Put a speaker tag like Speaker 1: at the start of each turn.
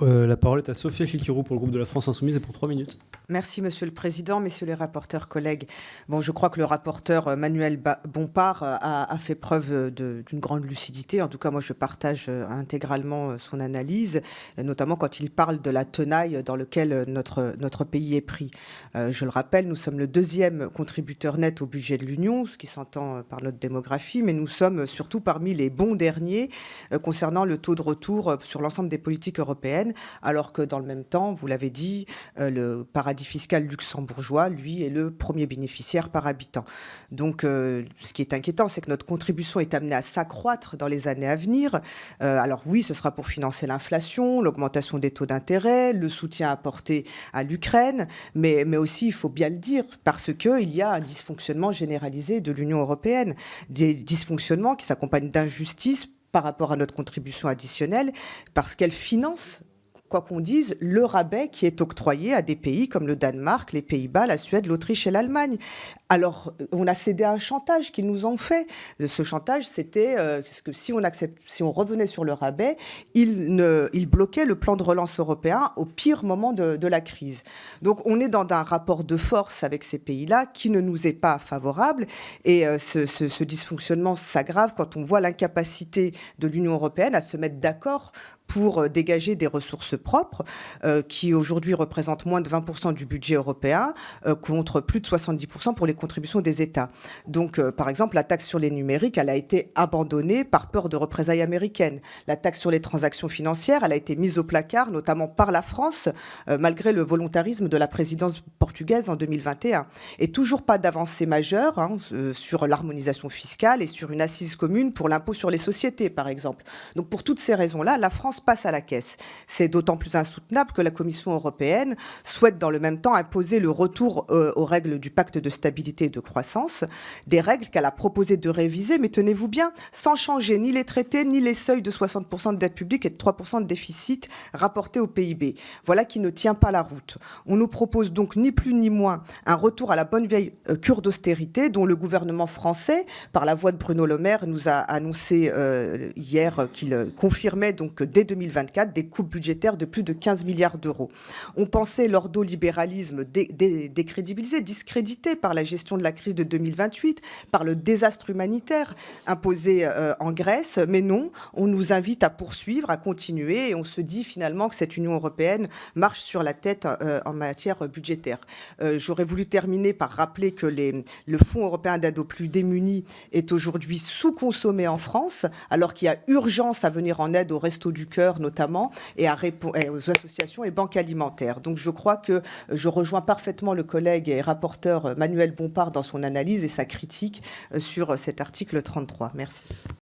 Speaker 1: La parole est à Sophia Chikirou pour le groupe de la France Insoumise et pour 3 minutes.
Speaker 2: Merci Monsieur le Président, messieurs les rapporteurs, collègues. Bon, je crois que le rapporteur Manuel Bompard a fait preuve d'une grande lucidité. En tout cas, moi, je partage intégralement son analyse, notamment quand il parle de la tenaille dans laquelle notre pays est pris. Je le rappelle, nous sommes le deuxième contributeur net au budget de l'Union, ce qui s'entend par notre démographie, mais nous sommes surtout parmi les bons derniers concernant le taux de retour sur l'ensemble des politiques européennes, alors que dans le même temps, vous l'avez dit, le paradis fiscal luxembourgeois, lui, est le premier bénéficiaire par habitant. Donc, ce qui est inquiétant, c'est que notre contribution est amenée à s'accroître dans les années à venir. Alors oui, ce sera pour financer l'inflation, l'augmentation des taux d'intérêt, le soutien apporté à l'Ukraine, mais aussi, il faut bien le dire, parce qu'il y a un dysfonctionnement généralisé de l'Union européenne, des dysfonctionnements qui s'accompagnent d'injustices par rapport à notre contribution additionnelle, parce qu'elle finance, quoi qu'on dise, le rabais qui est octroyé à des pays comme le Danemark, les Pays-Bas, la Suède, l'Autriche et l'Allemagne. Alors, on a cédé à un chantage qu'ils nous ont fait. Ce chantage, c'était que si on revenait sur le rabais, il bloquait le plan de relance européen au pire moment de la crise. Donc, on est dans un rapport de force avec ces pays-là qui ne nous est pas favorable. Et ce dysfonctionnement s'aggrave quand on voit l'incapacité de l'Union européenne à se mettre d'accord pour dégager des ressources propres qui aujourd'hui représentent moins de 20% du budget européen contre plus de 70% pour les contributions des États. Donc, par exemple, la taxe sur les numériques, elle a été abandonnée par peur de représailles américaines. La taxe sur les transactions financières, elle a été mise au placard, notamment par la France, malgré le volontarisme de la présidence portugaise en 2021. Et toujours pas d'avancée majeure sur l'harmonisation fiscale et sur une assise commune pour l'impôt sur les sociétés, par exemple. Donc, pour toutes ces raisons-là, la France passe à la caisse. C'est d'autant plus insoutenable que la Commission européenne souhaite dans le même temps imposer le retour aux règles du pacte de stabilité et de croissance, des règles qu'elle a proposé de réviser, mais tenez-vous bien, sans changer ni les traités, ni les seuils de 60% de dette publique et de 3% de déficit rapportés au PIB. Voilà qui ne tient pas la route. On nous propose donc ni plus ni moins un retour à la bonne vieille cure d'austérité dont le gouvernement français, par la voix de Bruno Le Maire, nous a annoncé hier qu'il confirmait donc dès 2024 des coupes budgétaires de plus de 15 milliards d'euros. On pensait l'ordolibéralisme décrédibilisé, discrédité par la gestion de la crise de 2028, par le désastre humanitaire imposé en Grèce, mais non, on nous invite à poursuivre, à continuer, et on se dit finalement que cette Union européenne marche sur la tête en matière budgétaire. J'aurais voulu terminer par rappeler que le Fonds européen d'aide aux plus démunis est aujourd'hui sous-consommé en France, alors qu'il y a urgence à venir en aide aux Restos du Cœur notamment, et aux associations et banques alimentaires. Donc je crois que je rejoins parfaitement le collègue et rapporteur Manuel Bompard dans son analyse et sa critique sur cet article 33. Merci.